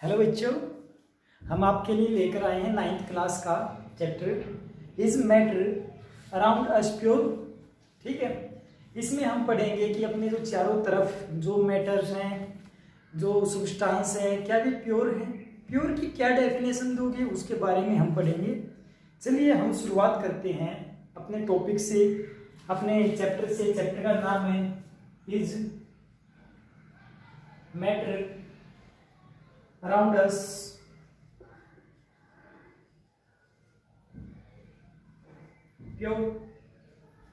Hello बच्चों, हम आपके लिए लेकर आए हैं 9th क्लास का chapter is matter around us pure. ठीक है, इसमें हम पढ़ेंगे कि अपने जो चारों तरफ जो मैटर्स हैं, जो सब्सटेंस है, क्या वे प्योर हैं। प्योर की क्या डेफिनेशन दोगे उसके बारे में हम पढ़ेंगे। चलिए हम शुरुआत करते हैं अपने टॉपिक से, अपने चैप्टर से। चैप्टर का नाम है is matter around us pure.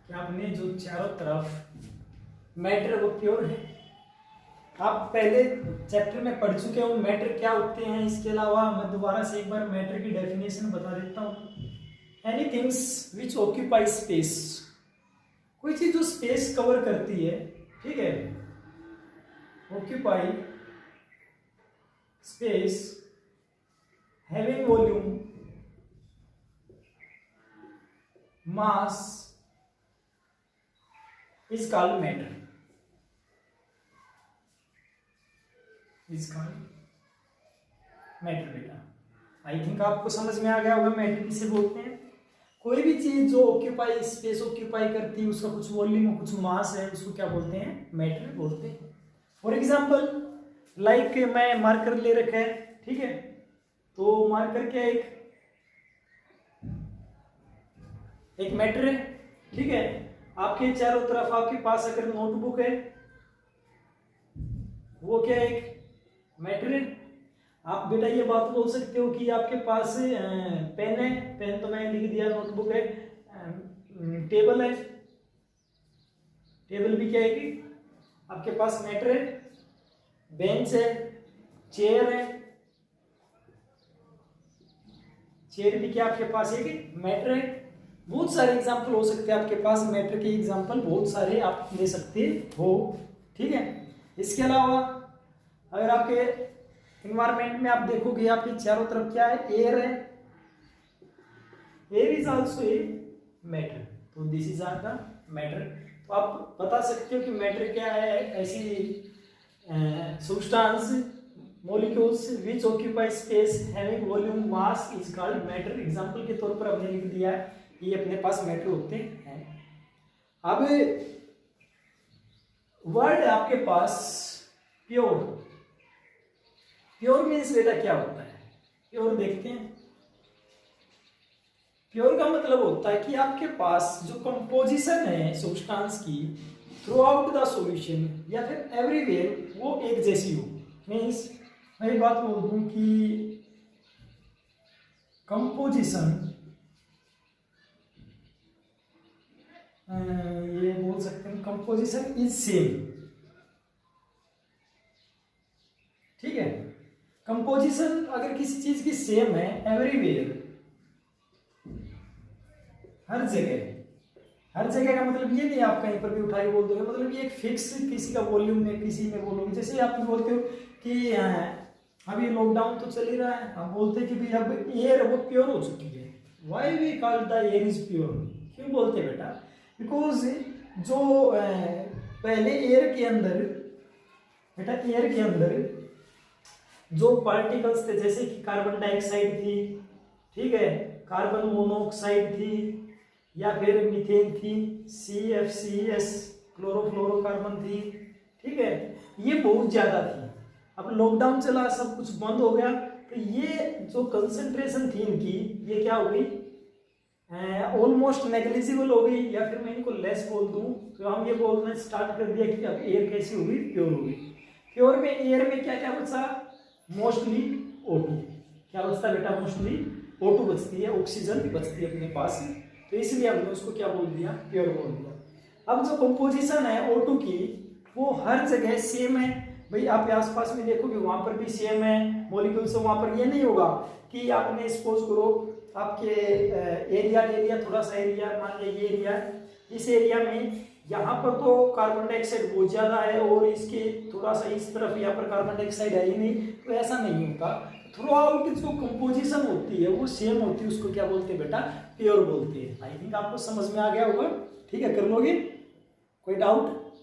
क्या अपने जो चारों तरफ मैटर वो प्योर है। आप पहले चैप्टर में पढ़ चुके हो मैटर क्या होते हैं। इसके अलावा मैं दोबारा से एक बार मैटर की डेफिनेशन बता देता हूं। Any things which occupy space, कोई चीज जो स्पेस कवर करती है। ठीक है, occupy space having volume mass is called matter. Is called matter. बेटा आई थिंक आपको समझ में आ गया होगा मैटर किसे बोलते हैं। कोई भी चीज जो ऑक्यूपाई स्पेस ऑक्यूपाई करती है, उसका कुछ वॉल्यूम कुछ मास है, उसको क्या बोलते हैं? मैटर बोलते हैं। फॉर एग्जाम्पल लाइक मैं मार्कर ले रखा है। ठीक है, तो मार्कर क्या एक मैटर है। ठीक है, आपके चारों तरफ आपके पास अगर नोटबुक है, वो क्या एक मैटर है। आप बेटा ये बात बोल सकते हो कि आपके पास पेन है, पेन तो मैंने लिख दिया, नोटबुक है, टेबल है, टेबल भी क्या है कि आपके पास मैटर है, बेंच है, चेयर है, चेयर भी क्या आपके पास एक मैटर है। बहुत सारे एग्जाम्पल हो सकते हैं आपके पास, मैटर के एग्जाम्पल बहुत सारे आप ले सकते हो। ठीक है, इसके अलावा अगर आपके इन्वायरमेंट में आप देखोगे, आपके चारों तरफ क्या है? एयर है। Air is also a matter, तो this is are the matter. तो आप बता सकते हो कि मैटर क्या है? ऐसी substance molecules which occupy space having volume mass is called matter। Example के तौर पर हमने लिख दिया है कि ये अपने पास मैटर होते हैं। अब वर्ड आपके पास प्योर। प्योर मीन्स बेटा क्या होता है? प्योर देखते हैं। प्योर का मतलब होता है कि आपके पास जो कंपोजिशन है सब्सटेंस की थ्रू आउट द सॉल्यूशन या फिर एवरीवेयर वो एक जैसी हो। मीन्स मैं बात बोल दूं कि कंपोजिशन, ये बोल सकते हैं कंपोजिशन इज सेम। ठीक है, कंपोजिशन अगर किसी चीज की सेम है एवरीवेयर, हर जगह। हर जगह का मतलब ये नहीं आप कहीं पर भी उठाई बोल दोगे, मतलब ये एक फिक्स किसी का वॉल्यूम में किसी में बोलोगे। जैसे आप बोलते हो कि अभी लॉकडाउन तो चल ही रहा है, आप बोलते हैं कि भाई अब एयर वो प्योर हो चुकी है। Why we call the air is pure? क्यों बोलते हैं बेटा? बिकॉज जो पहले एयर के अंदर बेटा, एयर के अंदर जो पार्टिकल्स थे, जैसे कि कार्बन डाइऑक्साइड थी, ठीक है, कार्बन मोनोऑक्साइड थी, या फिर मीथेन थी, CFCS क्लोरोफ्लोरोकार्बन थी। ठीक है, ये बहुत ज्यादा थी। अब लॉकडाउन चला, सब कुछ बंद हो गया, तो ये जो कंसंट्रेशन थी इनकी, ये क्या हो गई? ऑलमोस्ट नेग्लिजिबल हो गई, या फिर मैं इनको लेस बोल दूं तो हम ये बोलना स्टार्ट कर दिया कि अब एयर कैसी हो गई? प्योर हो गई। प्योर में एयर में क्या क्या बचा? Mostly O2। क्या बचता बेटा? मोस्टली O2 बचती है, ऑक्सीजन बचती है अपने पास, तो इसलिए हमने उसको क्या बोल दिया? प्योर बोल दिया। अब जो कंपोजिशन है O2 की वो हर जगह सेम है। भाई आप आसपास में देखोगे वहां पर भी सेम है मॉलिक्यूल्स। वहां पर ये नहीं होगा कि आपने सपोज करो आपके एरिया ले लिया, थोड़ा सा एरिया मान लिया, ये एरिया, इस एरिया में यहाँ पर तो कार्बन डाइऑक्साइड बहुत ज्यादा है और इसके थोड़ा सा इस तरफ यहाँ पर कार्बन डाइऑक्साइड है ही नहीं, तो ऐसा नहीं होगा। थ्रू आउट जो कंपोजिशन होती है वो सेम होती है, उसको क्या बोलते हैं बेटा? प्योर बोलते हैं। आई थिंक आपको समझ में आ गया होगा। ठीक है, कर लोगे? कोई डाउट?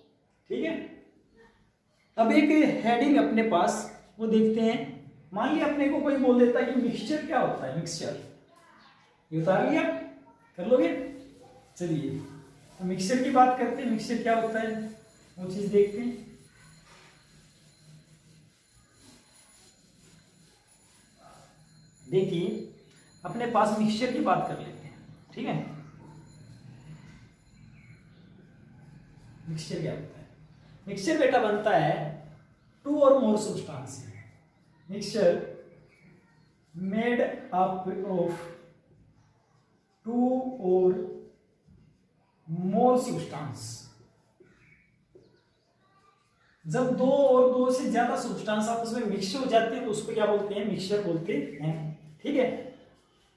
ठीक है, अब एक हेडिंग अपने पास वो देखते हैं मान लिया अपने को कोई बोल देता है कि मिक्सचर क्या होता है, मिक्सचर, ये उतार लिया, कर लोगे। चलिए तो मिक्सचर की बात करते हैं, मिक्सचर क्या होता है वो चीज देखते हैं। देखिए अपने पास मिक्सचर की बात कर लेते हैं, ठीक है। मिक्सचर क्या होता है? मिक्सचर बेटा बनता है टू और more substance. Mixture made up of two और मोर सब्सटेंस। जब दो और दो से ज्यादा सब्सटेंस आपस में मिक्स हो जाते हैं तो उसको क्या बोलते हैं? मिक्सचर बोलते हैं, ठीक है।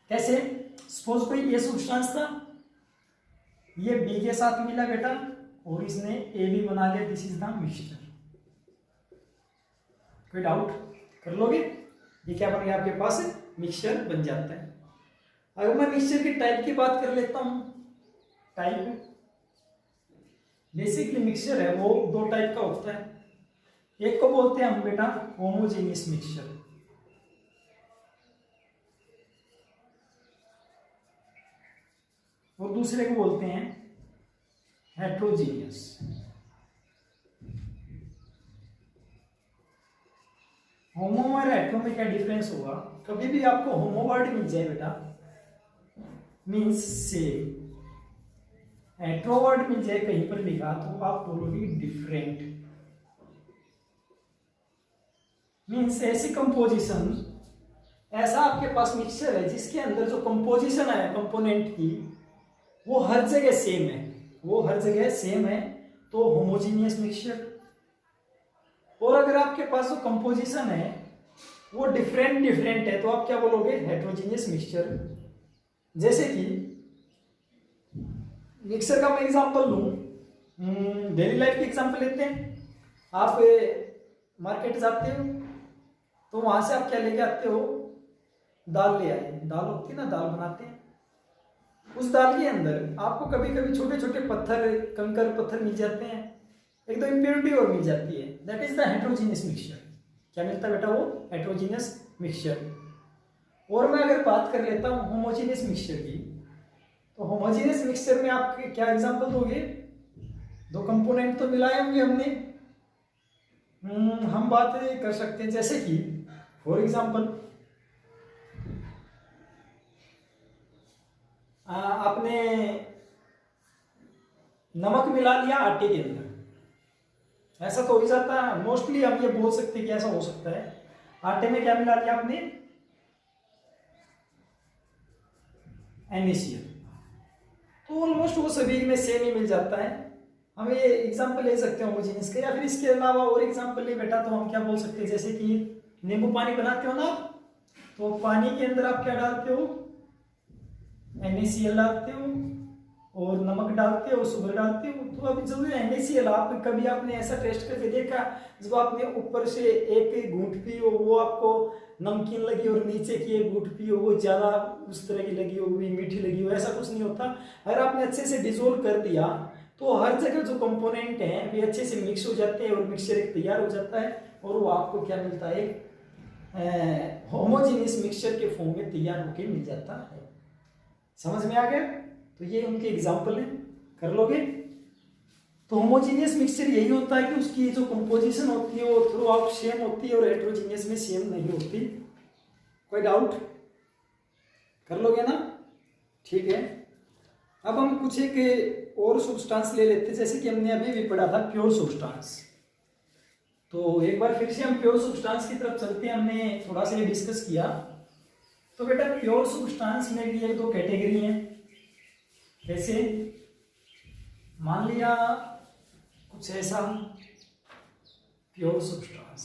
कैसे? सपोज कोई ए सब्सटेंस था, ये बी के साथ मिला बेटा और इसने ए भी बना लिया, दिस इज द मिक्सचर। कोई डाउट? कर लोगे? ये क्या बन गया आपके पास? मिक्सचर बन जाता है। अगर मैं मिक्सचर की टाइप की बात कर लेता हूं, टाइप बेसिकली मिक्सचर है वो दो टाइप का होता है। एक को बोलते हैं हम बेटा होमोजेनियस मिक्सचर, और दूसरे को बोलते हैं हेट्रोजीनियस। होमो और हेट्रो में क्या डिफरेंस होगा? कभी भी आपको होमो वर्ड मिल जाए बेटा मीन्स सेम, हेट्रो वर्ड मिल जाए कहीं पर लिखा तो आप बोलोगे डिफरेंट। मीन्स ऐसी कंपोजिशन, ऐसा आपके पास मिक्सचर है जिसके अंदर जो कंपोजिशन है कंपोनेंट की वो हर जगह सेम है, वो हर जगह सेम है, तो होमोजीनियस मिक्सचर। और अगर आपके पास जो कंपोजिशन है वो डिफरेंट डिफरेंट है तो आप क्या बोलोगे? Heterogeneous mixture. जैसे कि मिक्सर का मैं एग्जांपल लूं, डेली लाइफ के एग्जांपल लेते हैं। आप मार्केट जाते हो तो वहां से आप क्या लेके आते हो? दाल ले आए, दाल होती है ना, दाल बनाते हैं। उस दाल के अंदर आपको कभी कभी छोटे छोटे पत्थर, कंकर पत्थर मिल जाते हैं, एकदम इम्प्योरिटी और मिल जाती है, that is the heterogeneous mixture. क्या मिलता है बेटा? वो हेट्रोजीनियस मिक्सचर। और मैं अगर बात कर लेता हूँ होमोजीनियस मिक्सचर की, तो होमोजीनियस मिक्सचर में आप क्या एग्जांपल दोगे? दो कंपोनेंट तो मिलाए होंगे हमने, हम बात कर सकते हैं जैसे कि फॉर एग्जांपल आपने नमक मिला लिया आटे के अंदर, ऐसा तो हो ही जाता है। मोस्टली हम ये बोल सकते हैं कि ऐसा हो सकता है। आटे में क्या मिला लिया आपने? NaCl, तो ऑलमोस्ट वो सभी में सेम ही मिल जाता है। हम ये एग्जांपल ले सकते हैं होमोजेनियस का, या फिर इसके अलावा और एग्जांपल ले बेटा तो हम क्या बोल सकते हैं, जैसे कि नींबू पानी बनाते हो ना आप, तो पानी के अंदर आप क्या डालते हो? NaCl डालते हो और नमक डालते हो, शुगर डालते हो। तो अब जो NaCl आप कभी आपने ऐसा टेस्ट करके देखा जब आपने ऊपर से एक घूंट पी हो वो आपको नमकीन लगी और नीचे की एक घूंट पी हो वो ज्यादा उस तरह की लगी हो, मीठी लगी हो? ऐसा कुछ नहीं होता। अगर आपने अच्छे से डिसोल्व कर दिया तो हर जगह जो कंपोनेंट हैं वे अच्छे से मिक्स हो जाते हैं और मिक्सचर एक तैयार हो जाता है, और वो आपको क्या मिलता है? एक होमोजेनियस मिक्सचर के फॉर्म में तैयार होकर मिल जाता है। समझ में आ गया? तो ये उनके एग्जाम्पल है, कर लोगे। तो होमोजीनियस मिक्सचर यही होता है कि उसकी जो कंपोजिशन होती है वो थ्रू आउट सेम होती है और हेट्रोजीनियस में सेम नहीं होती। कोई डाउट? कर लोगे ना? ठीक है। अब हम कुछ एक और सब्सटेंस ले लेते हैं, जैसे कि हमने अभी भी पढ़ा था प्योर सब्सटेंस। तो एक बार फिर से हम प्योर सब्सटेंस की तरफ चलते हैं। हमने थोड़ा सा ये डिस्कस किया। तो बेटा प्योर सब्सटेंस में भी एक दो कैटेगरी हैं। जैसे मान लिया कुछ ऐसा प्योर सब्सटेंस,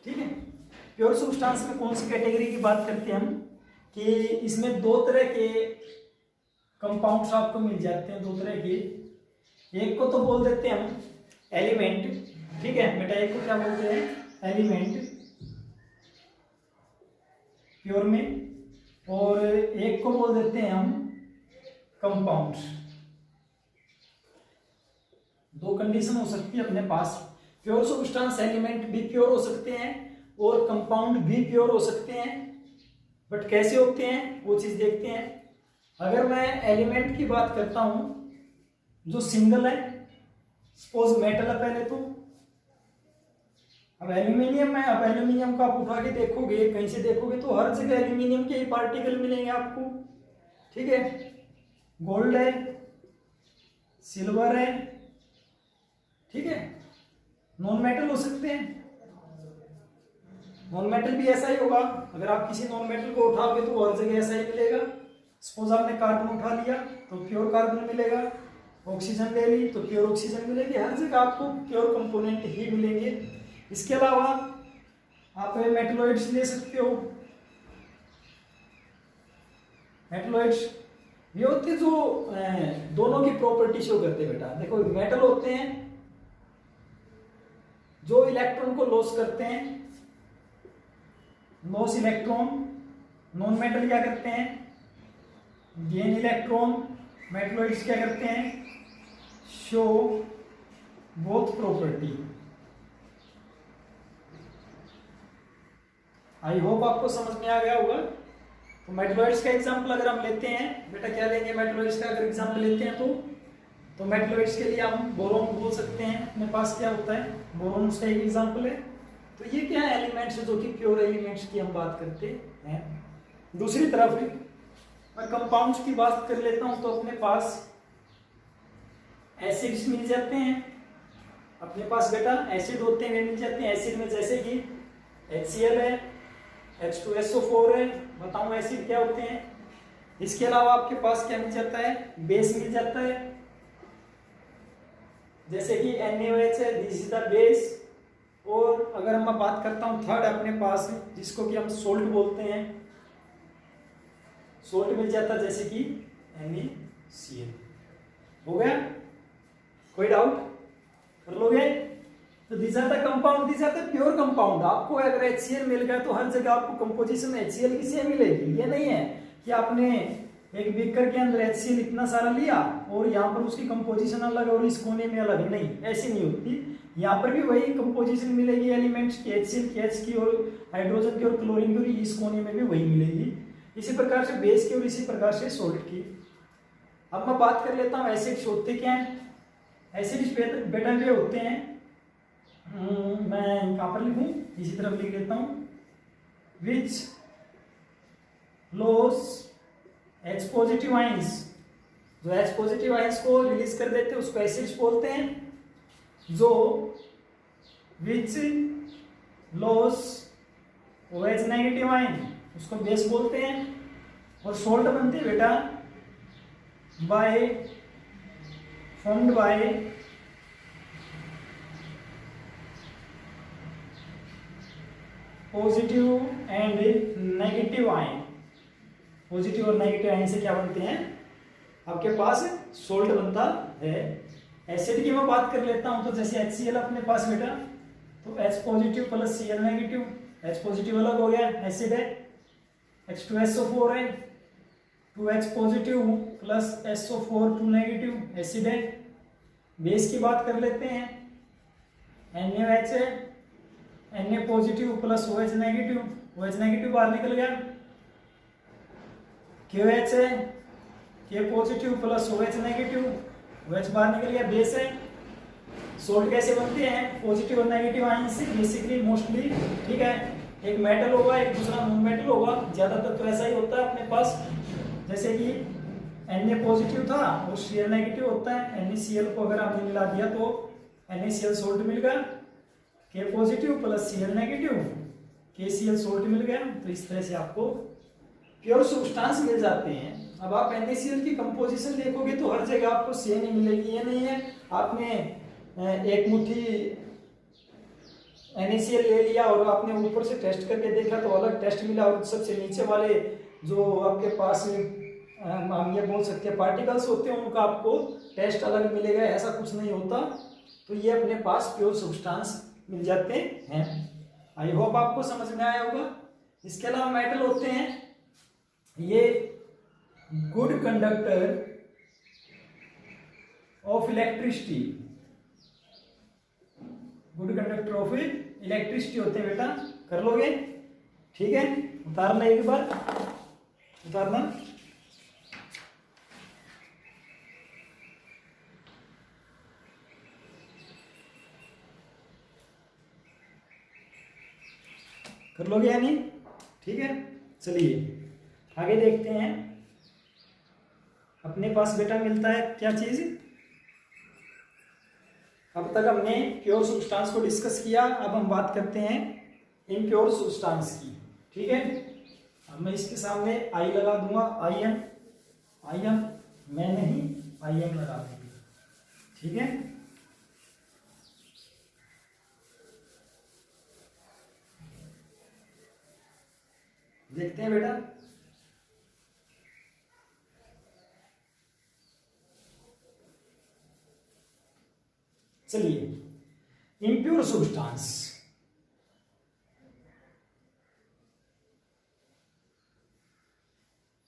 ठीक है। प्योर सब्सटेंस में कौन सी कैटेगरी की बात करते हैं हम कि इसमें दो तरह के कंपाउंड्स आपको मिल जाते हैं, दो तरह के। एक को तो बोल देते हैं हम एलिमेंट, ठीक है बेटा। एक को क्या बोलते हैं? एलिमेंट प्योर में, और एक को बोल देते हैं हम कंपाउंड्स। दो कंडीशन हो सकती है अपने पास। प्योर सब्सटेंस एलिमेंट भी प्योर हो सकते हैं और कंपाउंड भी प्योर हो सकते हैं, बट कैसे होते हैं वो चीज देखते हैं। अगर मैं एलिमेंट की बात करता हूं जो सिंगल है, सपोज मेटल है पहले तो, अब एल्यूमिनियम है, अब एल्यूमिनियम को आप उठा के देखोगे, कहीं से देखोगे तो हर जगह एल्यूमिनियम के ही पार्टिकल मिलेंगे आपको, ठीक है। गोल्ड है, सिल्वर है, ठीक है, नॉन मेटल हो सकते हैं, नॉन मेटल भी ऐसा ही होगा। अगर आप किसी नॉन मेटल को उठाओगे तो हर जगह ऐसा ही मिलेगा। सपोज आपने कार्बन उठा लिया तो प्योर कार्बन मिलेगा, ऑक्सीजन ले ली तो प्योर ऑक्सीजन मिलेगी, हर जगह आपको प्योर कंपोनेंट ही मिलेंगे। इसके अलावा आप मेटलोइड्स ले सकते हो। मेटलोइड्स ये होते जो दोनों की प्रॉपर्टी शो करते हैं बेटा। देखो मेटल होते हैं जो इलेक्ट्रॉन को लॉस करते हैं, लॉस इलेक्ट्रॉन। नॉन मेटल क्या करते हैं, गेन इलेक्ट्रॉन। मेटलोइड्स क्या करते हैं, शो बोथ प्रॉपर्टी। आई होप आपको समझ में आ गया होगा। तो मेटलोइड्स का एग्जांपल अगर हम लेते हैं बेटा, क्या लेंगे मेटलोइड्स का अगर एग्जांपल लेते हैं तो मेटलोइड्स के लिए हम बोरोन बोल सकते हैं। अपने पास क्या होता है, बोरोन उसका एक एग्जांपल है। तो ये क्या है, एलिमेंट्स जो कि प्योर एलिमेंट्स की हम बात करते हैं। दूसरी तरफ मैं कंपाउंड्स की बात कर लेता हूं तो अपने पास एसिड्स मिल जाते हैं। अपने पास बेटा एसिड होते हैं, वे मिल जाते हैं। एसिड में जैसे कि HCl है, H2SO4 है, बताऊं एसिड क्या होते हैं। इसके अलावा आपके पास क्या मिल जाता है, बेस मिल जाता है, जैसे कि NaOH है, दिस इज द बेस। और अगर मैं बात करता हूं थर्ड अपने पास जिसको कि हम सोल्ट बोलते हैं, सोल्ट मिल जाता है जैसे कि NaCl। हो गया, कोई डाउट कर लोगे। तो this are the compound, this are the pure compound. आपको अगर HCl मिल गया तो हर जगह आपको कंपोजिशन में HCl की सेम मिलेगी। ये नहीं है कि आपने एक बीकर के अंदर HCl इतना सारा लिया और यहाँ पर उसकी कंपोजिशन अलग और इस कोने में अलग, नहीं, ऐसी नहीं होती। यहाँ पर भी वही कंपोजिशन मिलेगी एलिमेंट्स की, HCl की, H की और हाइड्रोजन की और क्लोरीन की, और इस कोने में भी वही मिलेगी। इसी प्रकार से बेस की और इसी प्रकार से सोल्ट की। अब मैं बात कर लेता हूँ एसिड्स होते क्या है। एसिड्स बेटा वे होते हैं, मैं कहाँ पर लिखूं, इसी तरफ लिख लेता हूं, विच लॉस H पॉजिटिव आइंस, जो H पॉजिटिव आइंस को रिलीज कर देते हैं उसको एसिड्स बोलते हैं। जो विच लॉस OH नेगेटिव आइन उसको बेस बोलते हैं। और सोल्ट बनते हैं बेटा by formed by positive and negative ion. Positive और नेगेटिव आयन से क्या बनते हैं, आपके पास सोल्ट बनता है। एसिड की मैं बात कर लेता हूं तो जैसे HCl अपने पास बेटा, तो H positive plus Cl negative, H positive अलग हो गया, एसिड है। H2SO4 है, 2H positive plus SO4 2 negative, acid है। बेस की बात कर लेते हैं, NaOH है, Na positive plus OH negative, OH negative बाहर निकल गया। KOH है, K positive plus OH negative, OH बाहर निकल गया, बेस है। सोल्ट कैसे बनते हैं, पॉजिटिव और नेगेटिव आयन से बेसिकली मोस्टली, ठीक है। एक मेटल होगा, एक दूसरा नॉन मेटल होगा, ज्यादातर तो ऐसा ही होता है अपने पास। जैसे कि Na पॉजिटिव था और Cl नेगेटिव होता है, NaCl को अगर आपने मिला दिया तो NaCl सोल्ट मिल गया। K positive plus Cl negative, KCl salt मिल गया। तो इस तरह से आपको प्योर सब्सटेंस मिल जाते हैं। अब आप NaCl की कंपोजिशन देखोगे तो हर जगह आपको सेम ही मिलेगी। ये नहीं है आपने एक मुट्ठी NaCl ले लिया और आपने ऊपर से टेस्ट करके देखा तो अलग टेस्ट मिला, और सबसे नीचे वाले जो आपके पास हम ये बोल सकते हैं पार्टिकल्स होते हैं उनका आपको टेस्ट अलग मिलेगा, ऐसा कुछ नहीं होता। तो ये अपने पास प्योर सब्सटेंस मिल जाते हैं। आई होप आपको समझ में आया होगा। इसके अलावा मेटल होते हैं, ये good conductor of electricity, good conductor of electricity होते हैं बेटा, कर लोगे? ठीक है, उतारना एक बार, उतारना। कर लोगे या नहीं? ठीक है, चलिए आगे देखते हैं। अपने पास बेटा मिलता है क्या चीज? अब तक हमने प्योर सब्सटेंस को डिस्कस किया, अब हम बात करते हैं इम्प्योर सब्सटेंस की। ठीक है, अब मैं इसके सामने आई लगा दूंगा, आई एम, मैं नहीं, आई एम लगा देंगे। ठीक है, देखते हैं बेटा। चलिए, इम्प्योर सब्सटेंस,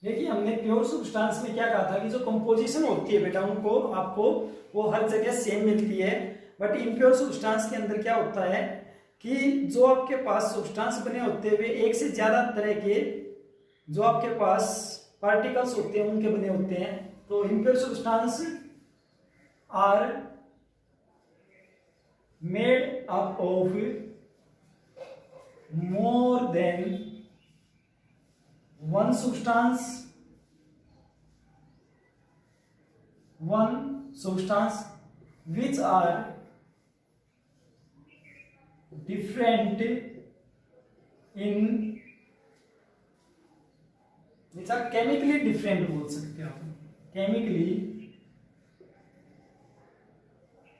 देखिए हमने प्योर सब्सटेंस में क्या कहा था कि जो कंपोजिशन होती है बेटा उनको आपको वो हर जगह सेम मिलती है, बट इम्प्योर सब्सटेंस के अंदर क्या होता है कि जो आपके पास सब्सटेंस बने होते हुए एक से ज्यादा तरह के जो आपके पास पार्टिकल्स होते हैं उनके बने होते हैं। तो impure substance are made up of more than one substance which are different in which are chemically different बोल सकते हो आप, chemically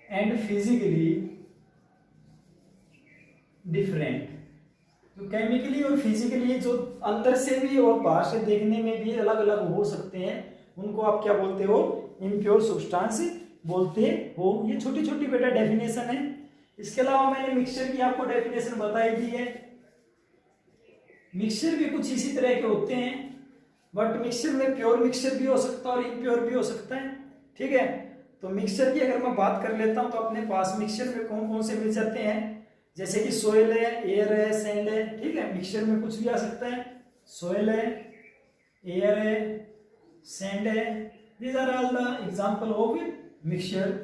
and physically different। तो केमिकली और फिजिकली जो अंदर से भी और बाहर से देखने में भी अलग अलग हो सकते हैं, उनको आप क्या बोलते हो? इम्प्योर सब्सटेंस बोलते हो। ये छोटी छोटी बेटा डेफिनेशन है। इसके अलावा मैंने मिक्सचर की आपको डेफिनेशन बताई दी है। मिक्सचर भी कुछ इसी तरह के होते हैं, बट मिक्सचर में प्योर मिक्सचर भी हो सकता है और इम्प्योर भी हो सकता है। ठीक है, तो मिक्सचर की अगर मैं बात कर लेता हूं तो अपने पास मिक्सचर में कौन कौन से मिल जाते हैं, जैसे कि सोयल है, एयर है, सैंड है। ठीक है, मिक्सचर में कुछ भी आ सकता है, सोयल है, एयर है, सैंड है, these are all the example of mixture.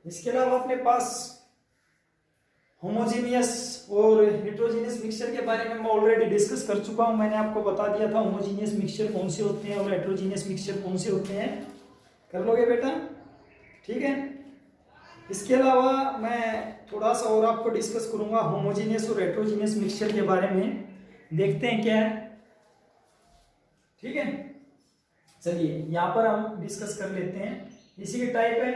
इसके अलावा अपने पास होमोजीनियस और हेट्रोजीनियस मिक्सचर के बारे में मैं ऑलरेडी डिस्कस कर चुका हूं। मैंने आपको बता दिया था होमोजीनियस मिक्सचर कौन से होते हैं और हेट्रोजीनियस मिक्सचर कौन से होते हैं। कर लोगे बेटा? ठीक है, इसके अलावा मैं थोड़ा सा और आपको डिस्कस करूंगा होमोजीनियस और हेट्रोजीनियस मिक्सचर के बारे में, देखते हैं क्या है। ठीक है, चलिए यहां पर हम डिस्कस कर लेते हैं। इसी के टाइप है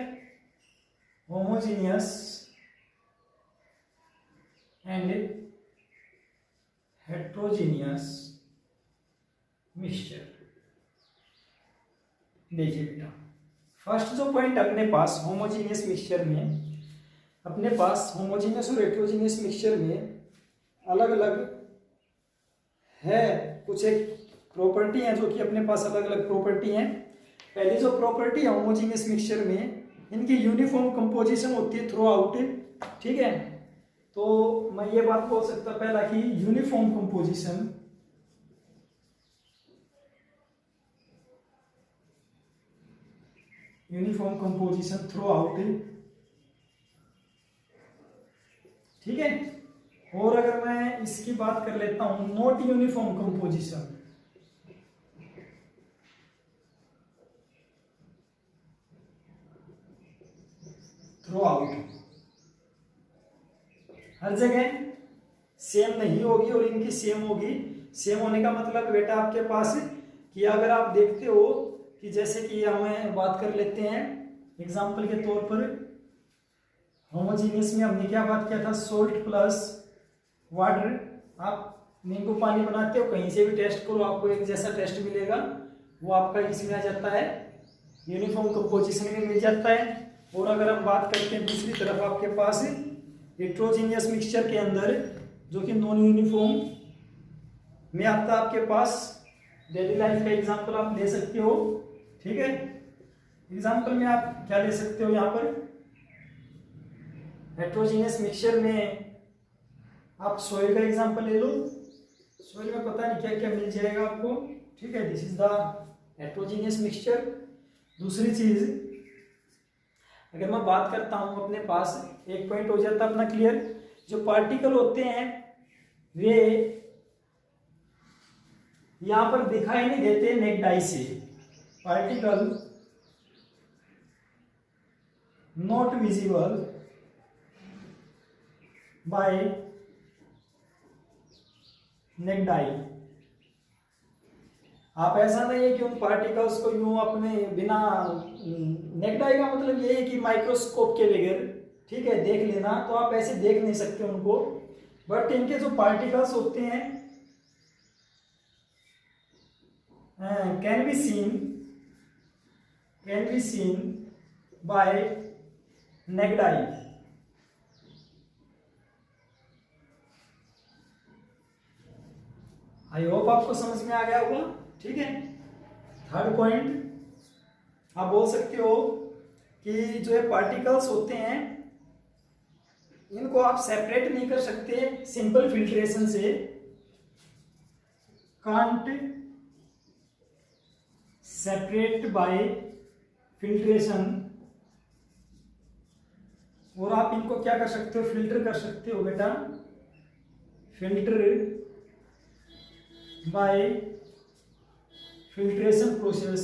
होमोजीनियस एंड हेट्रोजीनियस मिक्सचर। देखिए बेटा, फर्स्ट जो पॉइंट अपने पास होमोजीनियस मिक्सचर में, अपने पास होमोजीनियस और हेट्रोजीनियस मिक्सचर में अलग अलग है कुछ एक प्रॉपर्टी है जो कि अपने पास अलग अलग प्रॉपर्टी हैं। पहली जो प्रॉपर्टी है होमोजीनियस मिक्सचर में, इनकी यूनिफॉर्म कंपोजिशन होती है थ्रू आउट। ठीक है, तो मैं ये बात बोल सकता पहला कि uniform composition, uniform composition through out. ठीक है, और अगर मैं इसकी बात कर लेता हूं not uniform composition, throughout, हर जगह सेम नहीं होगी और इनकी सेम होगी। सेम होने का मतलब बेटा आपके पास कि अगर आप देखते हो कि जैसे कि हमें बात कर लेते हैं एग्जांपल के तौर पर, होमोजीनियस में हमने क्या बात किया था, सोल्ट प्लस वाटर। आप नींबू पानी बनाते हो, कहीं से भी टेस्ट करो आपको एक जैसा टेस्ट मिलेगा, वो आपका इसमें आ जाता है, यूनिफॉर्म कंपोजिशन में मिल जाता है। और अगर हम बात करते हैं दूसरी तरफ आपके पास हेट्रोजीनियस मिक्सचर के अंदर, जो कि नॉन यूनिफॉर्म में आता है आपके पास, डेली लाइफ का एग्जांपल आप ले सकते हो। ठीक है, एग्जांपल में आप क्या ले सकते हो यहाँ पर, हेट्रोजीनियस मिक्सचर में आप सॉइल का एग्जांपल ले लो। सॉइल में पता नहीं क्या क्या मिल जाएगा आपको, ठीक है। This is the heterogeneous mixture. दूसरी चीज, अगर मैं बात करता हूं अपने पास, एक पॉइंट हो जाता अपना क्लियर। जो पार्टिकल होते हैं वे यहां पर दिखाई नहीं देते नेक्ड आई से। Particle not visible by naked eye. आप ऐसा नहीं है कि उन पार्टिकल्स को यूं अपने बिना, नेक्ड आई का मतलब ये है कि माइक्रोस्कोप के बगैर, ठीक है, देख लेना, तो आप ऐसे देख नहीं सकते उनको। बट इनके जो पार्टिकल्स होते हैं can be seen by naked eye. I hope आपको समझ में आ गया होगा, ठीक है। थर्ड पॉइंट आप बोल सकते हो कि जो ये पार्टिकल्स होते हैं इनको आप सेपरेट नहीं कर सकते सिंपल फिल्ट्रेशन से। Can't separate by filtration. और आप इनको क्या कर सकते हो, फिल्टर कर सकते हो बेटा, फिल्टर बाय फिल्ट्रेशन प्रोसेस।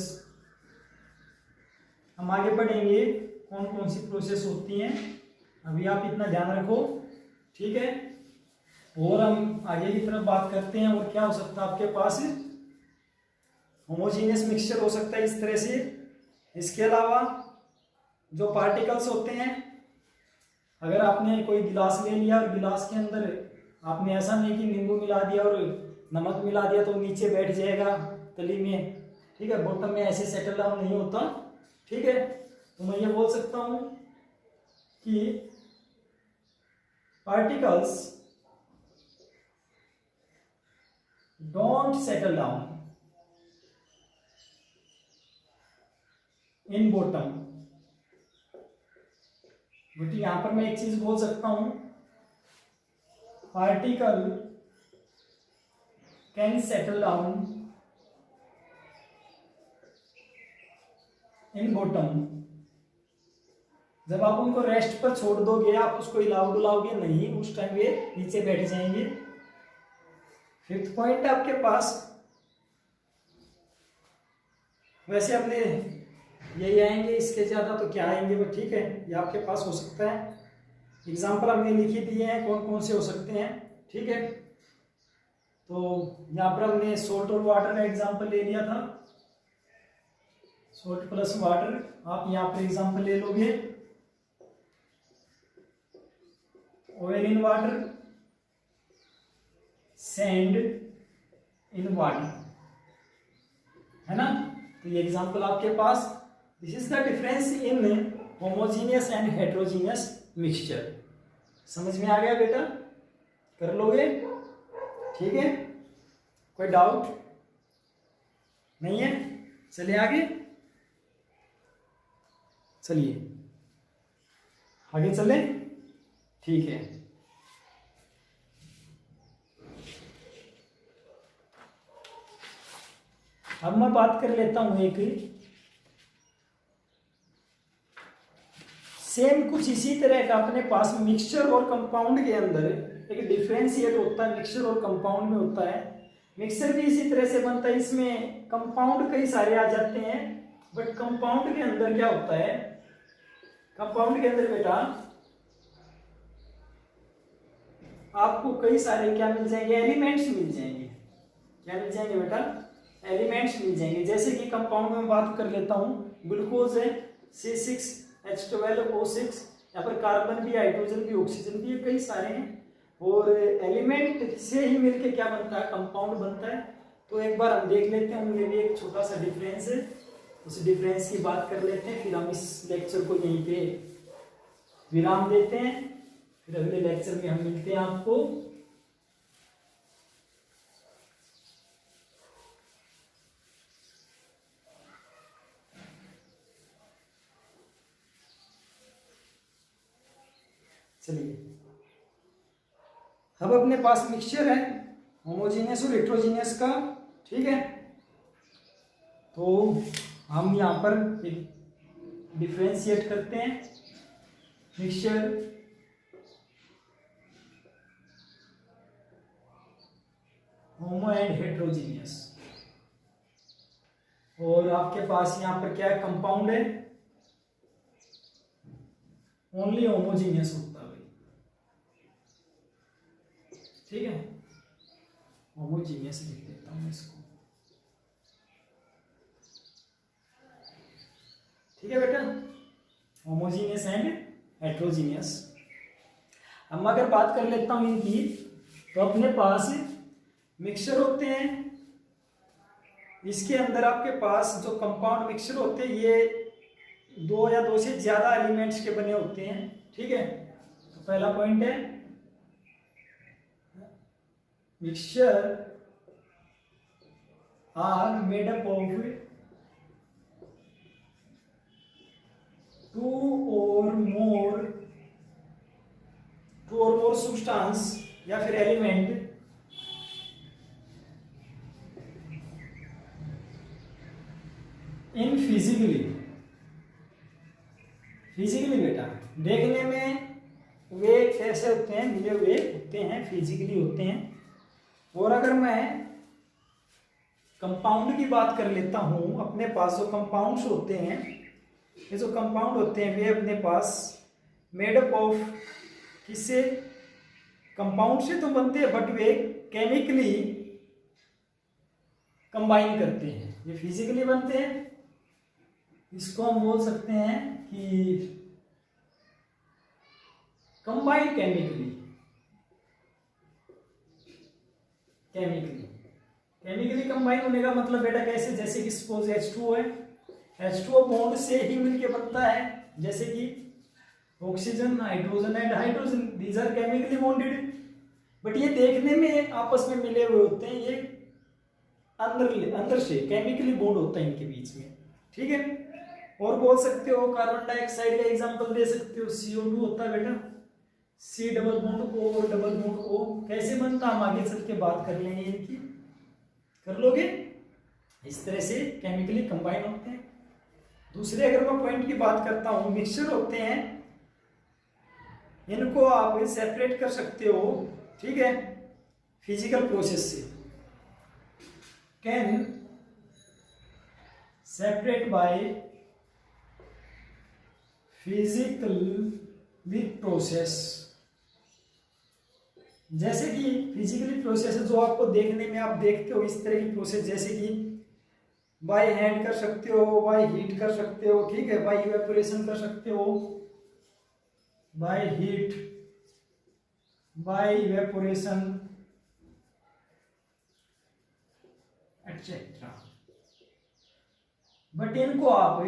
हम आगे पढ़ेंगे कौन कौन सी प्रोसेस होती हैं, अभी आप इतना ध्यान रखो, ठीक है। और हम आगे की तरफ बात करते हैं। और क्या हो सकता है आपके पास, होमोजीनियस मिक्सचर हो सकता है इस तरह से। इसके अलावा जो पार्टिकल्स होते हैं, अगर आपने कोई गिलास ले लिया और गिलास के अंदर आपने ऐसा नहीं कि नींबू मिला दिया और नमक मिला दिया तो नीचे बैठ जाएगा तली में, ठीक है, बॉटम में ऐसे सेटल डाउन नहीं होता, ठीक है। तो मैं ये बोल सकता हूं कि particles don't settle down in bottom. But यहां पर मैं एक चीज बोल सकता हूं, particle can settle down in bottom. जब आप उनको रेस्ट पर छोड़ दोगे, आप उसको हिलाओ डुलाओगे नहीं, उस टाइम वे नीचे बैठ जाएंगे। फिफ्थ पॉइंट आपके पास, वैसे अपने यही आएंगे, इसके ज्यादा तो क्या आएंगे, वो ठीक है, ये आपके पास हो सकता है। एग्जाम्पल हमने लिखी दिए हैं कौन कौन से हो सकते हैं, ठीक है। तो यहाँ पर हमने सोल्ट और वाटर का एग्जाम्पल ले लिया था, सोल्ट प्लस वाटर। आप यहाँ पर एग्जाम्पल ले लोगे oil in water, sand in water, है ना। तो ये एग्जाम्पल आपके पास। This is the difference in homogeneous and heterogeneous mixture. समझ में आ गया बेटा, कर लोगे, ठीक है। कोई डाउट नहीं है, चलिए आगे, चलिए आगे चले, ठीक है। अब मैं बात कर लेता हूं एक सेम कुछ इसी तरह का अपने पास मिक्सचर और कंपाउंड के अंदर एक डिफरेंशिएट होता है, मिक्सचर और कंपाउंड में होता है। मिक्सचर भी इसी तरह से बनता है, इसमें कंपाउंड कई सारे आ जाते हैं। बट कंपाउंड के अंदर क्या होता है, कंपाउंड के अंदर बेटा आपको कई सारे क्या मिल जाएंगे, एलिमेंट्स मिल जाएंगे। क्या मिल जाएंगे बेटा, एलिमेंट्स मिल जाएंगे। जैसे कि कंपाउंड में बात कर लेता हूं, ग्लूकोज है C6H12O6, यहाँ पर कार्बन भी, हाइड्रोजन भी, ऑक्सीजन भी, कई सारे हैं। और एलिमेंट से ही मिलके क्या बनता है, कंपाउंड बनता है। तो एक बार हम देख लेते हैं, उनमें भी एक छोटा सा डिफरेंस है, उस डिफरेंस की बात कर लेते हैं, फिर हम इस लेक्चर को यहीं पे विराम देते हैं। फिर अगले लेक्चर में हम मिलते हैं आपको। चलिए, अब अपने पास मिक्सचर है होमोजीनियस और हेट्रोजीनियस का, ठीक है। तो हम यहाँ पर डिफरेंशिएट करते हैं मिक्सचर होमो एंड हेट्रोजीनियस। और आपके पास यहाँ पर क्या है, कंपाउंड है, ओनली होमोजीनियस होता है भाई, ठीक है। होमोजीनियस लिख देता हूँ इसको, ठीक है बेटा, होमोजीनियस एंड हेट्रोजीनियस। अब अगर बात कर लेता हूं इनकी, तो अपने पास मिक्सचर होते हैं, इसके अंदर आपके पास जो कंपाउंड मिक्सचर होते हैं ये 2 या 2 से ज्यादा एलिमेंट्स के बने होते हैं, ठीक है। तो पहला पॉइंट है mixture are made up of 2 or more substance या फिर एलिमेंट इन फिजिकली बेटा देखने में वे कैसे होते हैं, मिले हुए होते हैं, फिजिकली होते हैं। और अगर मैं कंपाउंड की बात कर लेता हूं, अपने पास जो कंपाउंड्स होते हैं, ये जो कंपाउंड होते हैं वे अपने पास मेड अप ऑफ, किससे, कंपाउंड से तो बनते हैं बट वे केमिकली कंबाइन करते हैं, ये फिजिकली बनते हैं। इसको हम बोल सकते हैं कि कंबाइन केमिकली कंबाइन होने का मतलब बेटा कैसे, जैसे कि सपोज H2O है, H2O बॉन्ड से ही मिलके बनता है, जैसे कि oxygen, hydrogen and hydrogen, these are chemically bonded, but ये देखने में आपस में मिले हुए होते हैं, ये अंदर से केमिकली बॉन्ड होता है इनके बीच में, ठीक है। और बोल सकते हो कार्बन डाइऑक्साइड का एग्जांपल दे सकते हो, CO2 होता है बेटा, C डबल बॉन्ड O और डबल बॉन्ड O, कैसे बनता हम आगे चल के बात कर लेंगे इनकी, कर लोगे। इस तरह से केमिकली कंबाइन होते हैं। दूसरे अगर मैं पॉइंट की बात करता हूं, मिक्सचर होते हैं, इनको आप सेपरेट कर सकते हो, ठीक है, फिजिकल प्रोसेस से, can separate by physically process. जैसे कि फिजिकली प्रोसेस जो आपको देखने में आप देखते हो इस तरह की प्रोसेस, जैसे कि बाय हैंड कर सकते हो, बाय हीट कर सकते हो, ठीक है, बाय इवेपोरेशन कर सकते हो, by heat, by evaporation etcetera. But इनको आप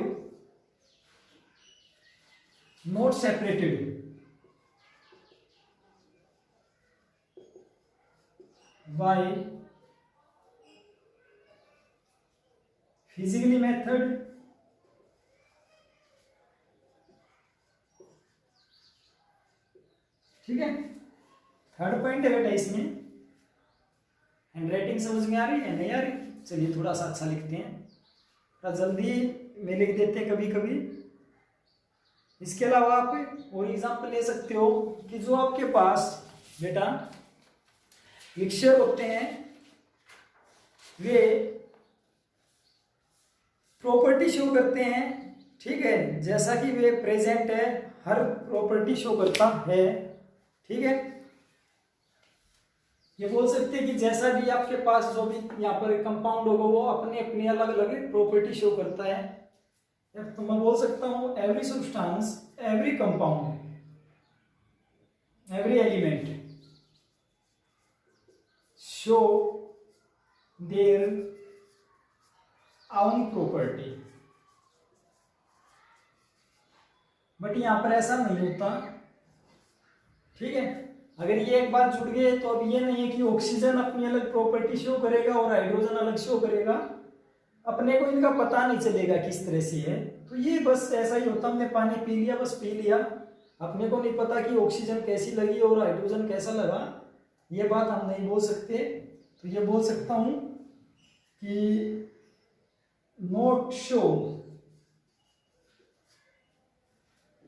not separated by physically method, ठीक है। थर्ड पॉइंट है बेटा इसमें, हैंडराइटिंग समझ में आ रही है नहीं आ रही, चलिए थोड़ा सा अच्छा लिखते हैं, थोड़ा जल्दी में लिख देते हैं कभी कभी। इसके अलावा आप और एग्जांपल ले सकते हो कि जो आपके पास बेटा मिक्सचर होते हैं वे प्रॉपर्टी शो करते हैं, ठीक है, जैसा कि वे प्रेजेंट है, हर प्रॉपर्टी शो करता है, ठीक है। ये बोल सकते हैं कि जैसा भी आपके पास जो भी यहाँ पर कंपाउंड होगा वो अपने अपने अलग अलग प्रॉपर्टी शो करता है। तो मैं बोल सकता हूं every substance, every compound, every element show their own property, but यहां पर ऐसा नहीं होता, ठीक है। अगर ये एक बार जुड़ गए तो अब ये नहीं है कि ऑक्सीजन अपनी अलग प्रॉपर्टी शो करेगा और हाइड्रोजन अलग शो करेगा, अपने को इनका पता नहीं चलेगा किस तरह से है। तो ये बस ऐसा ही होता, हमने पानी पी लिया, बस पी लिया, अपने को नहीं पता कि ऑक्सीजन कैसी लगी और हाइड्रोजन कैसा लगा, ये बात हम नहीं बोल सकते। तो ये बोल सकता हूं कि not show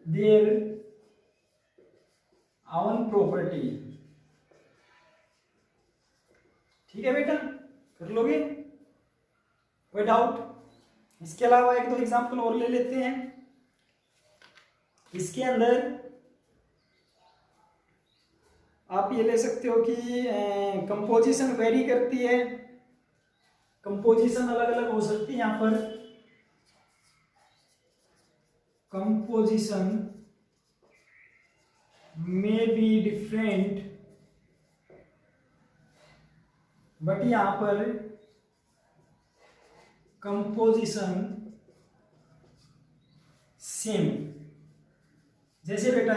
their own property. ठीक है बेटा, कर लोगे? कोई डाउट? इसके अलावा एक दो एग्जांपल और ले लेते हैं। इसके अंदर आप ये ले सकते हो कि कंपोजिशन वेरी करती है, कंपोजिशन अलग अलग हो सकती है। यहां पर composition may be different, but यहां पर कंपोजिशन सेम। जैसे बेटा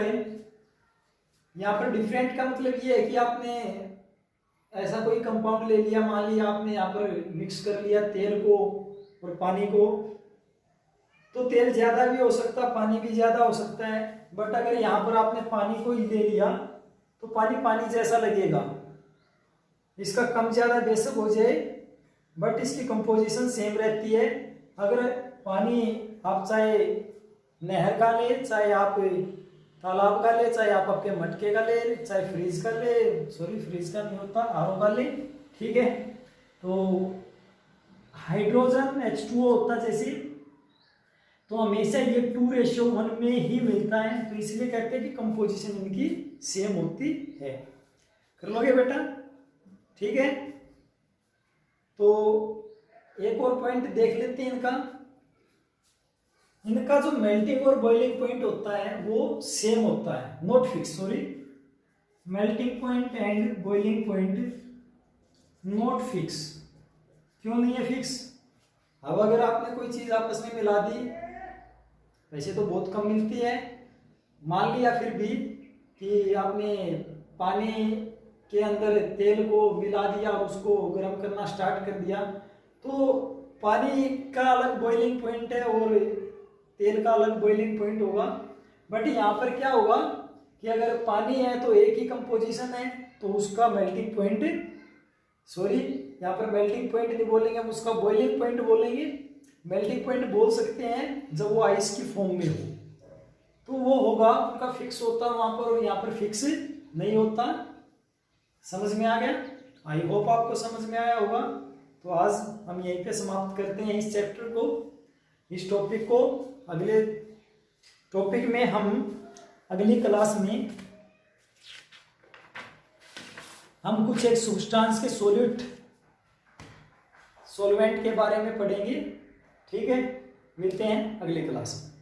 यहां पर डिफरेंट का मतलब ये है कि आपने ऐसा कोई कंपाउंड ले लिया, मान लिया आपने यहाँ पर मिक्स कर लिया तेल को और पानी को, तो तेल ज्यादा भी हो सकता है, पानी भी ज्यादा हो सकता है। बट अगर यहाँ पर आपने पानी को ही ले लिया तो पानी पानी जैसा लगेगा। इसका कम ज्यादा बेशक हो जाए बट इसकी कंपोजिशन सेम रहती है। अगर पानी आप चाहे नहर का ले, चाहे आप तालाब का ले, चाहे आप आपके मटके का ले, चाहे फ्रिज का ले, सॉरी फ्रिज का नहीं होता, आरओ का ले, ठीक है। तो हाइड्रोजन H2O होता जैसे, तो हमेशा ये 2:1 में ही मिलता है, तो इसलिए कहते हैं कि कंपोजिशन इनकी सेम होती है। कर लोगे बेटा? ठीक है। तो एक और पॉइंट देख लेते हैं इनका जो मेल्टिंग और बॉइलिंग पॉइंट होता है वो सेम होता है, not fix, sorry, melting point and boiling point not fix. क्यों नहीं है फिक्स? अब अगर आपने कोई चीज आपस में मिला दी, वैसे तो बहुत कम मिलती है, मान लिया फिर भी कि आपने पानी के अंदर तेल को मिला दिया और उसको गर्म करना स्टार्ट कर दिया, तो पानी का अलग बॉइलिंग पॉइंट है और तेल का अलग बॉइलिंग पॉइंट होगा। बट यहाँ पर क्या होगा कि अगर पानी है तो एक ही कंपोजिशन है, तो उसका मेल्टिंग पॉइंट, सॉरी यहाँ पर मेल्टिंग पॉइंट नहीं बोलेंगे, हम उसका बॉइलिंग पॉइंट बोलेंगे। मेल्टिंग पॉइंट बोल सकते हैं जब वो आइस की फॉर्म में हो, तो वो होगा उनका फिक्स होता है वहां पर, और यहाँ पर फिक्स नहीं होता। समझ में आ गया? आई होप आपको समझ में आया होगा। तो आज हम यहीं पे समाप्त करते हैं इस चैप्टर को, इस टॉपिक को। अगले टॉपिक में हम अगली क्लास में हम कुछ एक सब्सटेंस के सॉल्वेंट के बारे में पढ़ेंगे। ठीक है, मिलते हैं अगली क्लास में।